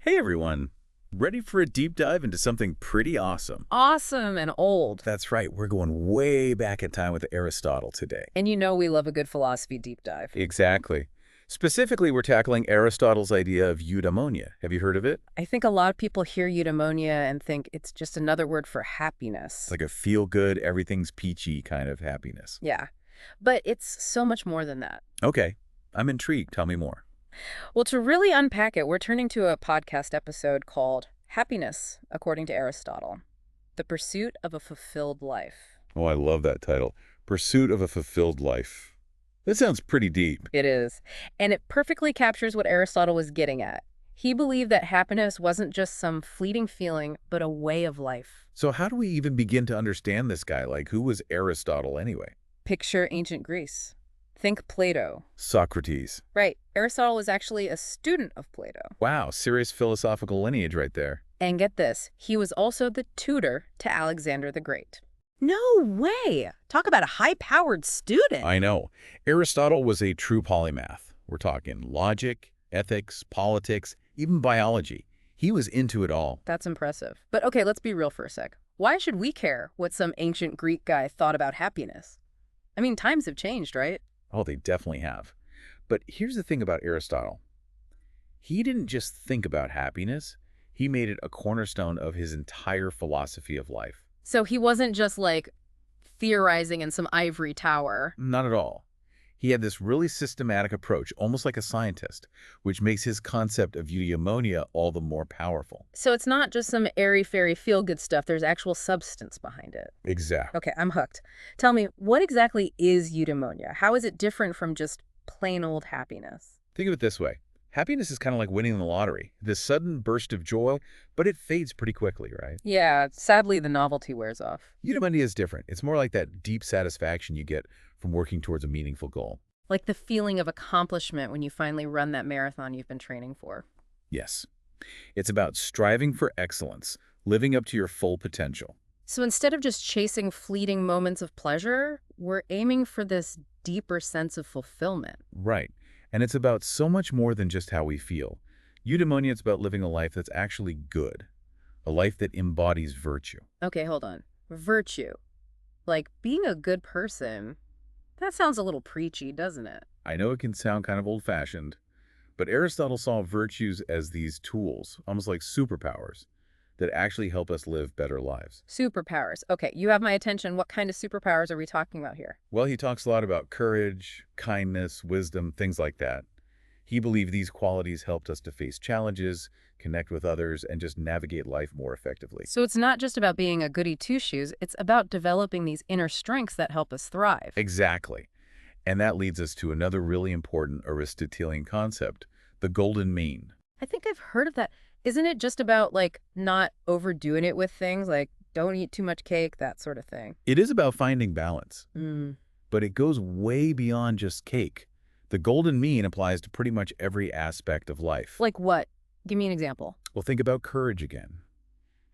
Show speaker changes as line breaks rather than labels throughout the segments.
Hey everyone, ready for a deep dive into something pretty awesome?
Awesome and old.
That's right, we're going way back in time with Aristotle today.
And you know we love a good philosophy deep dive.
Exactly. Specifically, we're tackling Aristotle's idea of eudaimonia. Have you heard of it?
I think a lot of people hear eudaimonia and think it's just another word for
It's
happiness.
like a feel-good, everything's peachy kind of happiness.
Yeah. But it's so much more than that.
Okay, I'm intrigued. Tell me more.
Well, to really unpack it, we're turning to a podcast episode called Happiness, According to Aristotle, The Pursuit of a Fulfilled Life.
Oh, I love that title. Pursuit of a Fulfilled Life. That sounds pretty deep.
It is. And it perfectly captures what Aristotle was getting at. He believed that happiness wasn't just some fleeting feeling, but a way of life.
So how do we even begin to understand this guy? Like, who was Aristotle anyway?
Picture ancient Greece. Think Plato.
Socrates.
Right. Aristotle was actually a student of Plato.
Wow, serious philosophical lineage right there.
And get this, he was also the tutor to Alexander the Great. No way! Talk about a high-powered student.
I know. Aristotle was a true polymath. We're talking logic, ethics, politics, even biology. He was into it all.
That's impressive. But okay, let's be real for a sec. Why should we care what some ancient Greek guy thought about happiness? I mean, times have changed, right?
Oh, they definitely have. But here's the thing about Aristotle. He didn't just think about happiness. He made it a cornerstone of his entire philosophy of life.
So he wasn't just like theorizing in some ivory tower.
Not at all. He had this really systematic approach, almost like a scientist, which makes his concept of eudaimonia all the more powerful.
So it's not just some airy-fairy feel-good stuff. There's actual substance behind it.
Exactly.
Okay, I'm hooked. Tell me, what exactly is eudaimonia? How is it different from just plain old happiness?
Think of it this way. Happiness is kind of like winning the lottery. This sudden burst of joy, but it fades pretty quickly, right?
Yeah, sadly, the novelty wears off.
Eudaimonia is different. It's more like that deep satisfaction you get from working towards a meaningful goal.
Like the feeling of accomplishment when you finally run that marathon you've been training for.
Yes. It's about striving for excellence, living up to your full potential.
So instead of just chasing fleeting moments of pleasure, we're aiming for this deeper sense of fulfillment.
Right. And it's about so much more than just how we feel. Eudaimonia is about living a life that's actually good, a life that embodies virtue.
Okay, hold on. Virtue. Like being a good person. That sounds a little preachy, doesn't it?
I know it can sound kind of old-fashioned, but Aristotle saw virtues as these tools, almost like superpowers, that actually help us live better lives.
Superpowers. Okay, you have my attention. What kind of superpowers are we talking about here?
Well, he talks a lot about courage, kindness, wisdom, things like that. He believed these qualities helped us to face challenges, connect with others, and just navigate life more effectively.
So it's not just about being a goody two-shoes, it's about developing these inner strengths that help us thrive.
Exactly. And that leads us to another really important Aristotelian concept, the golden mean.
I think I've heard of that. Isn't it just about, like, not overdoing it with things, like don't eat too much cake, that sort of thing?
It is about finding balance,
Mm.
but it goes way beyond just cake. The golden mean applies to pretty much every aspect of life.
Like what? Give me an example.
Well, think about courage again.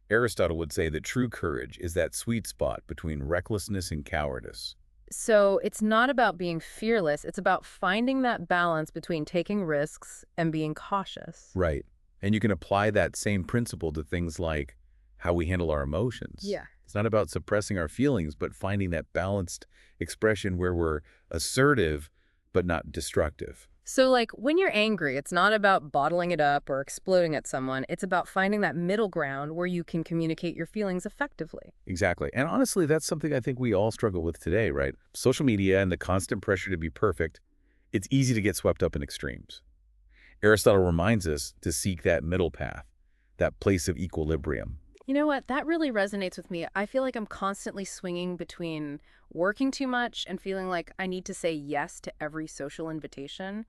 Aristotle would say that true courage is that sweet spot between recklessness and cowardice.
So it's not about being fearless, it's about finding that balance between taking risks and being cautious.
Right. And you can apply that same principle to things like how we handle our emotions.
Yeah.
It's not about suppressing our feelings, but finding that balanced expression where we're assertive but not destructive.
So, like, when you're angry, it's not about bottling it up or exploding at someone. It's about finding that middle ground where you can communicate your feelings effectively.
Exactly. And honestly, that's something I think we all struggle with today, right? Social media and the constant pressure to be perfect, it's easy to get swept up in extremes. Aristotle reminds us to seek that middle path, that place of equilibrium.
You know what? That really resonates with me. I feel like I'm constantly swinging between working too much and feeling like I need to say yes to every social invitation.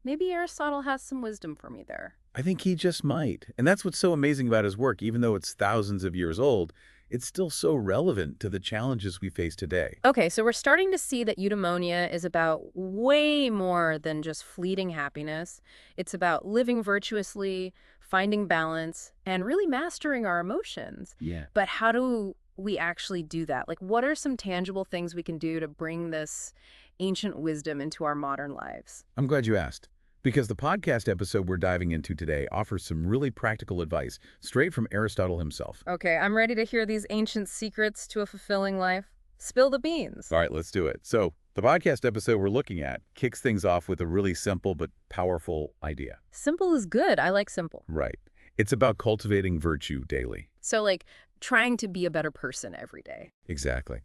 Maybe Aristotle has some wisdom for me there.
I think he just might. And that's what's so amazing about his work. Even though it's thousands of years old, it's still so relevant to the challenges we face today.
Okay, so we're starting to see that eudaimonia is about way more than just fleeting happiness. It's about living virtuously, finding balance, and really mastering our emotions.
Yeah.
But how do we actually do that? Like, what are some tangible things we can do to bring this ancient wisdom into our modern lives?
I'm glad you asked. Because the podcast episode we're diving into today offers some really practical advice straight from Aristotle himself.
Okay, I'm ready to hear these ancient secrets to a fulfilling life. Spill the beans.
All right, let's do it. So, the podcast episode we're looking at kicks things off with a really simple but powerful idea.
Simple is good. I like simple.
Right. It's about cultivating virtue daily.
So, like, trying to be a better person every day.
Exactly.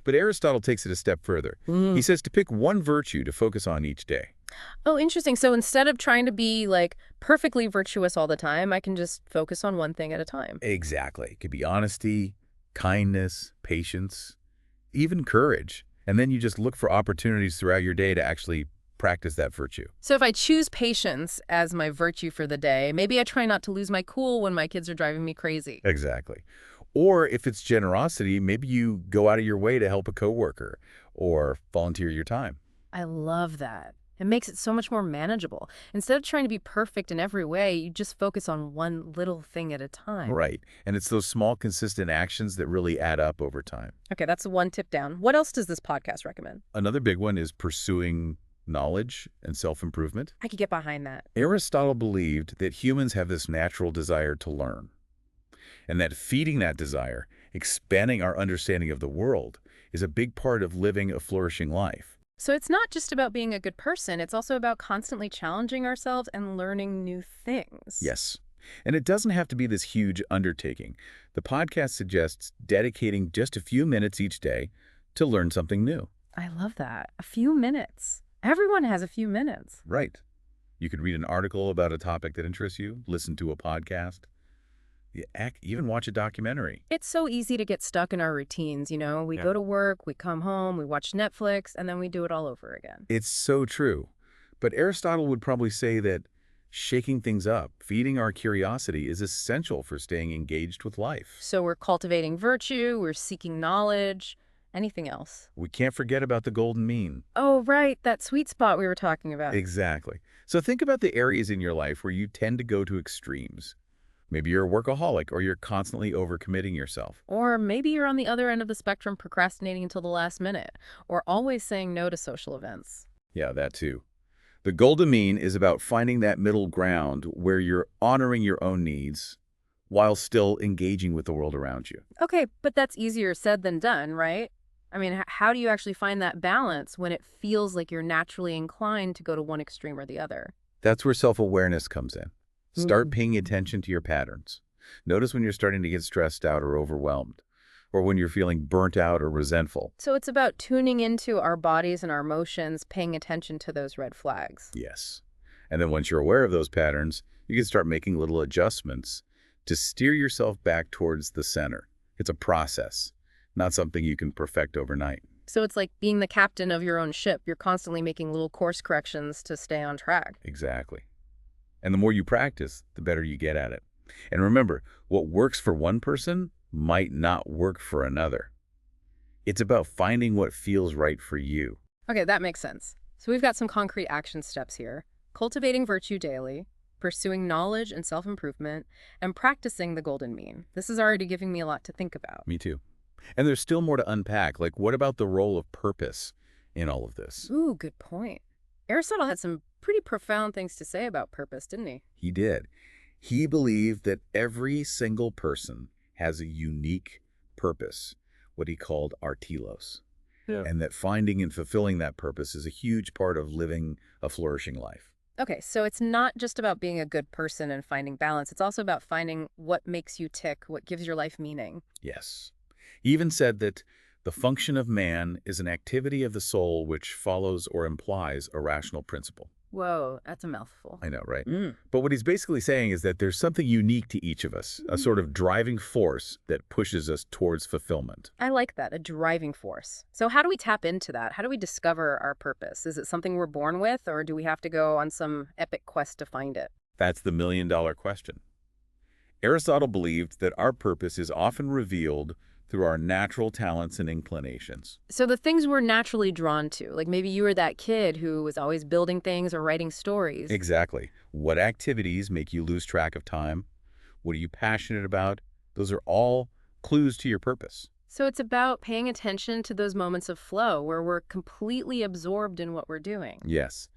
But Aristotle takes it a step further. He says to pick one virtue to focus on each day.
Oh, interesting. So instead of trying to be, like, perfectly virtuous all the time, I can just focus on one thing at a time.
Exactly. It could be honesty, kindness, patience, even courage. And then you just look for opportunities throughout your day to actually practice that virtue.
So if I choose patience as my virtue for the day, maybe I try not to lose my cool when my kids are driving me crazy.
Exactly. Or if it's generosity, maybe you go out of your way to help a coworker or volunteer your time.
I love that. It makes it so much more manageable. Instead of trying to be perfect in every way, you just focus on one little thing at a time.
Right. And it's those small, consistent actions that really add up over time.
Okay, that's one tip down. What else does this podcast recommend?
Another big one is pursuing knowledge and self-improvement.
I could get behind that.
Aristotle believed that humans have this natural desire to learn, and that feeding that desire, expanding our understanding of the world, is a big part of living a flourishing life.
So it's not just about being a good person, it's also about constantly challenging ourselves and learning new things.
Yes. And it doesn't have to be this huge undertaking. The podcast suggests dedicating just a few minutes each day to learn something new.
I love that. A few minutes. Everyone has a few minutes.
Right. You could read an article about a topic that interests you, listen to a podcast, even watch a documentary.
It's so easy to get stuck in our routines, We go to work, we come home, we watch Netflix, and then we do it all over again.
It's so true. But Aristotle would probably say that shaking things up, feeding our curiosity, is essential for staying engaged with life.
So we're cultivating virtue, we're seeking knowledge. Anything else?
We can't forget about the golden mean.
Oh, right, that sweet spot we were talking about.
Exactly. So think about the areas in your life where you tend to go to extremes. Maybe you're a workaholic or you're constantly overcommitting yourself.
Or maybe you're on the other end of the spectrum procrastinating until the last minute, or always saying no to social events.
Yeah, that too. The golden mean is about finding that middle ground where you're honoring your own needs while still engaging with the world around you.
Okay, but that's easier said than done, right? I mean, how do you actually find that balance when it feels like you're naturally inclined to go to one extreme or the other?
That's where self-awareness comes in. Start paying attention to your patterns. Notice when you're starting to get stressed out or overwhelmed, or when you're feeling burnt out or resentful.
So it's about tuning into our bodies and our emotions, paying attention to those red flags.
Yes. And then once you're aware of those patterns, you can start making little adjustments to steer yourself back towards the center. It's a process, not something you can perfect overnight.
So it's like being the captain of your own ship. You're constantly making little course corrections to stay on track.
Exactly. And the more you practice, the better you get at it. And remember, what works for one person might not work for another. It's about finding what feels right for you.
Okay, that makes sense. So we've got some concrete action steps here. Cultivating virtue daily, pursuing knowledge and self-improvement, and practicing the golden mean. This is already giving me a lot to think about.
Me too. And there's still more to unpack. Like, what about the role of purpose in all of this?
Ooh, good point. Aristotle had some pretty profound things to say about purpose, didn't he?
He did. He believed that every single person has a unique purpose, what he called artelos. Yeah. And that finding and fulfilling that purpose is a huge part of living a flourishing life.
Okay, so it's not just about being a good person and finding balance. It's also about finding what makes you tick, what gives your life meaning.
Yes. He even said that the function of man is an activity of the soul which follows or implies a rational principle.
Whoa, that's a mouthful.
I know, right? But what he's basically saying is that there's something unique to each of us, a sort of driving force that pushes us towards fulfillment.
I like that, a driving force. So how do we tap into that? How do we discover our purpose? Is it something we're born with, or do we have to go on some epic quest to find it?
That's the million-dollar question. Aristotle believed that our purpose is often revealed through our natural talents and inclinations.
So the things we're naturally drawn to, like maybe you were that kid who was always building things or writing stories.
Exactly. What activities make you lose track of time? What are you passionate about? Those are all clues to your purpose.
So it's about paying attention to those moments of flow where we're completely absorbed in what we're doing.
Yes.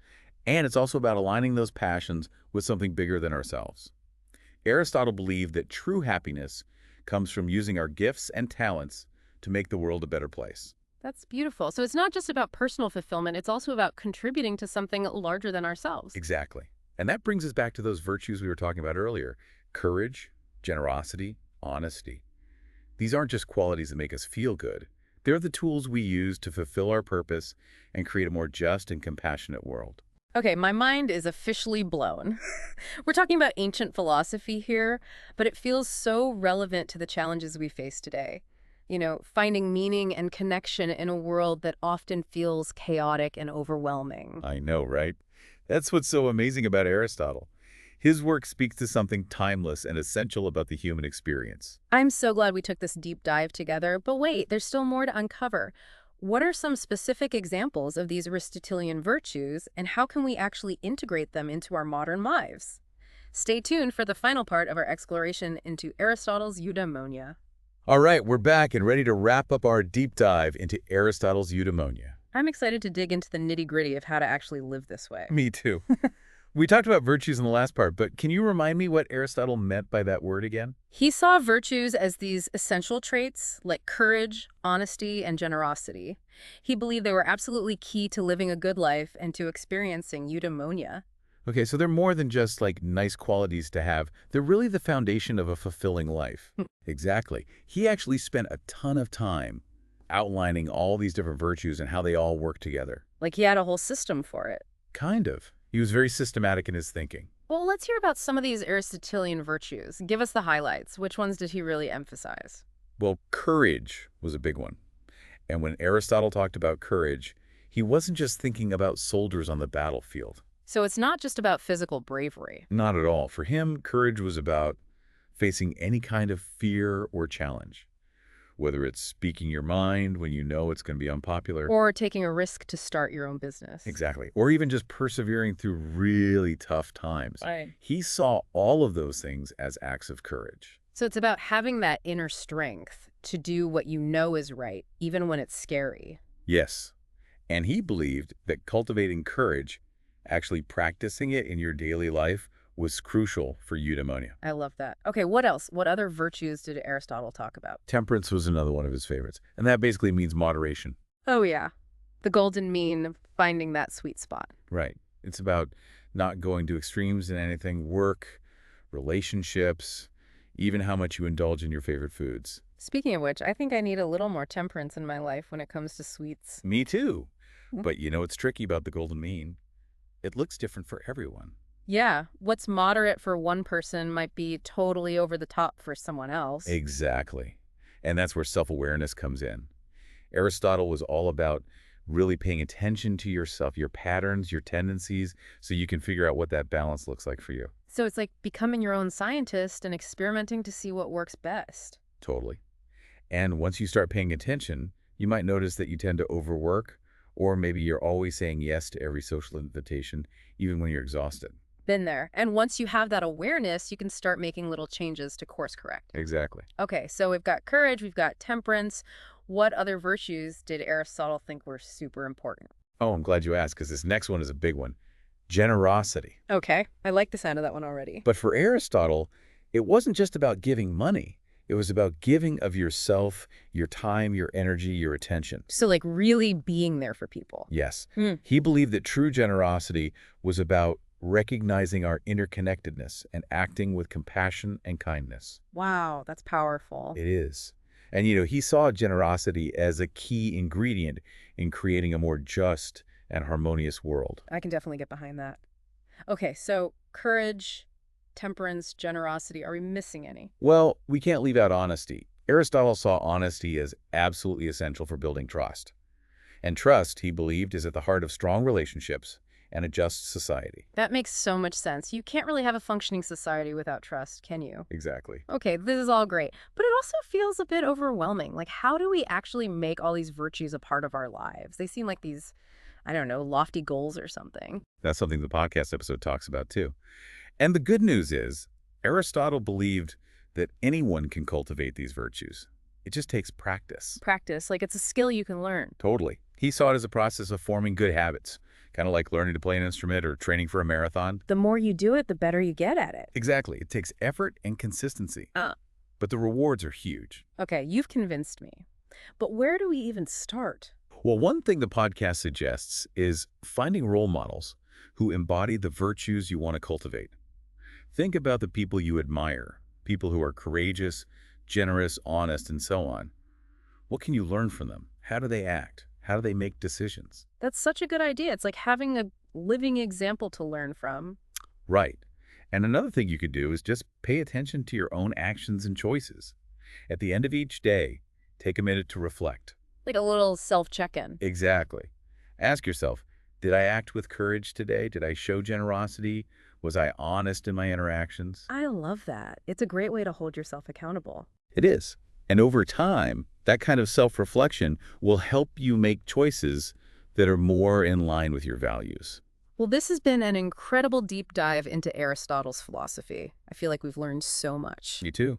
And it's also about aligning those passions with something bigger than ourselves. Aristotle believed that true happiness comes from using our gifts and talents to make the world a better place.
That's beautiful. So it's not just about personal fulfillment, it's also about contributing to something larger than ourselves.
Exactly. And that brings us back to those virtues we were talking about earlier. Courage, generosity, honesty. These aren't just qualities that make us feel good. They're the tools we use to fulfill our purpose and create a more just and compassionate world.
Okay, my mind is officially blown. We're talking about ancient philosophy here, but it feels so relevant to the challenges we face today. Finding meaning and connection in a world that often feels chaotic and overwhelming.
I know, right? That's what's so amazing about Aristotle. His work speaks to something timeless and essential about the human experience.
I'm so glad we took this deep dive together, but wait, there's still more to uncover. What are some specific examples of these Aristotelian virtues, and how can we actually integrate them into our modern lives? Stay tuned for the final part of our exploration into Aristotle's eudaimonia.
All right, we're back and ready to wrap up our deep dive into Aristotle's eudaimonia.
I'm excited to dig into the nitty-gritty of how to actually live this way.
Me too. We talked about virtues in the last part, but can you remind me what Aristotle meant by that word again?
He saw virtues as these essential traits like courage, honesty, and generosity. He believed they were absolutely key to living a good life and to experiencing eudaimonia.
Okay, so they're more than just like nice qualities to have. They're really the foundation of a fulfilling life. Exactly. He actually spent a ton of time outlining all these different virtues and how they all work together.
Like he had a whole system for it.
Kind of. He was very systematic in his thinking.
Well, let's hear about some of these Aristotelian virtues. Give us the highlights. Which ones did he really emphasize?
Well, courage was a big one. And when Aristotle talked about courage, he wasn't just thinking about soldiers on the battlefield.
So it's not just about physical bravery.
Not at all. For him, courage was about facing any kind of fear or challenge, whether it's speaking your mind when you know it's going to be unpopular.
Or taking a risk to start your own business.
Exactly. Or even just persevering through really tough times.
Right.
He saw all of those things as acts of courage.
So it's about having that inner strength to do what you know is right, even when it's scary.
Yes. And he believed that cultivating courage, actually practicing it in your daily life, was crucial for eudaimonia.
I love that. Okay, what else? What other virtues did Aristotle talk about?
Temperance was another one of his favorites, and that basically means moderation.
Oh, yeah. The golden mean, finding that sweet spot.
Right. It's about not going to extremes in anything, work, relationships, even how much you indulge in your favorite foods.
Speaking of which, I think I need a little more temperance in my life when it comes to sweets.
Me too. But you know what's tricky about the golden mean? It looks different for everyone.
Yeah, what's moderate for one person might be totally over the top for someone else.
Exactly. And that's where self-awareness comes in. Aristotle was all about really paying attention to yourself, your patterns, your tendencies, so you can figure out what that balance looks like for you.
So it's like becoming your own scientist and experimenting to see what works best.
Totally. And once you start paying attention, you might notice that you tend to overwork, or maybe you're always saying yes to every social invitation, even when you're exhausted.
Been there. And once you have that awareness, you can start making little changes to course correct.
Exactly.
Okay, so we've got courage, we've got temperance. What other virtues did Aristotle think were super important?
Oh, I'm glad you asked, because this next one is a big one. Generosity.
Okay, I like the sound of that one already.
But for Aristotle, it wasn't just about giving money. It was about giving of yourself, your time, your energy, your attention.
So like really being there for people.
Yes.
Hmm.
He believed that true generosity was about recognizing our interconnectedness and acting with compassion and kindness.
Wow, that's powerful.
It is. And, he saw generosity as a key ingredient in creating a more just and harmonious world.
I can definitely get behind that. Okay, so courage, temperance, generosity, are we missing any?
Well, we can't leave out honesty. Aristotle saw honesty as absolutely essential for building trust. And trust, he believed, is at the heart of strong relationships and a just society.
That makes so much sense. You can't really have a functioning society without trust, can you?
Exactly.
Okay, this is all great, but it also feels a bit overwhelming. Like, how do we actually make all these virtues a part of our lives? They seem like these, I don't know, lofty goals or something.
That's something the podcast episode talks about, too. And the good news is, Aristotle believed that anyone can cultivate these virtues. It just takes practice.
Practice, like it's a skill you can learn.
Totally. He saw it as a process of forming good habits, kind of like learning to play an instrument or training for a marathon.
The more you do it, the better you get at it.
Exactly. It takes effort and consistency,
Uh,
but the rewards are huge.
okay, you've convinced me. But where do we even start?
Well, one thing the podcast suggests is finding role models who embody the virtues you want to cultivate. Think about the people you admire, people who are courageous, generous, honest, and so on. What can you learn from them? How do they act? How do they make decisions?
That's such a good idea. It's like having a living example to learn from.
Right. And another thing you could do is just pay attention to your own actions and choices. At the end of each day, take a minute to reflect.
Like a little self-check-in.
Exactly. Ask yourself, did I act with courage today? Did I show generosity? Was I honest in my interactions?
I love that. It's a great way to hold yourself accountable.
It is. And over time, that kind of self-reflection will help you make choices that are more in line with your values.
Well, this has been an incredible deep dive into Aristotle's philosophy. I feel like we've learned so much.
Me too.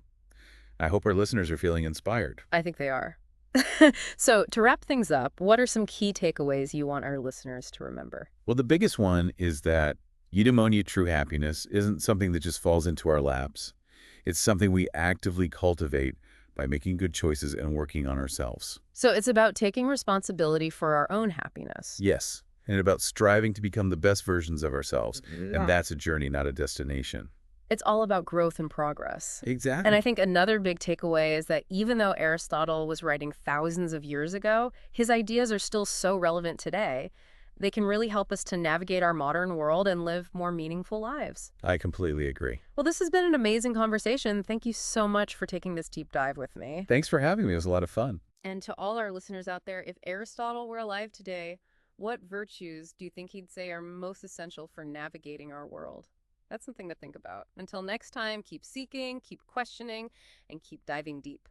I hope our listeners are feeling inspired.
I think they are. So, to wrap things up, what are some key takeaways you want our listeners to remember?
Well, the biggest one is that eudaimonia, true happiness, isn't something that just falls into our laps. It's something we actively cultivate by making good choices and working on ourselves.
So, it's about taking responsibility for our own happiness.
Yes, and about striving to become the best versions of ourselves.
Yeah.
And that's a journey, not a destination.
It's all about growth and progress.
Exactly.
And I think another big takeaway is that even though Aristotle was writing thousands of years ago, his ideas are still so relevant today. They can really help us to navigate our modern world and live more meaningful lives.
I completely agree.
Well, this has been an amazing conversation. Thank you so much for taking this deep dive with me.
Thanks for having me. It was a lot of fun.
And to all our listeners out there, if Aristotle were alive today, what virtues do you think he'd say are most essential for navigating our world? That's something to think about. Until next time, keep seeking, keep questioning, and keep diving deep.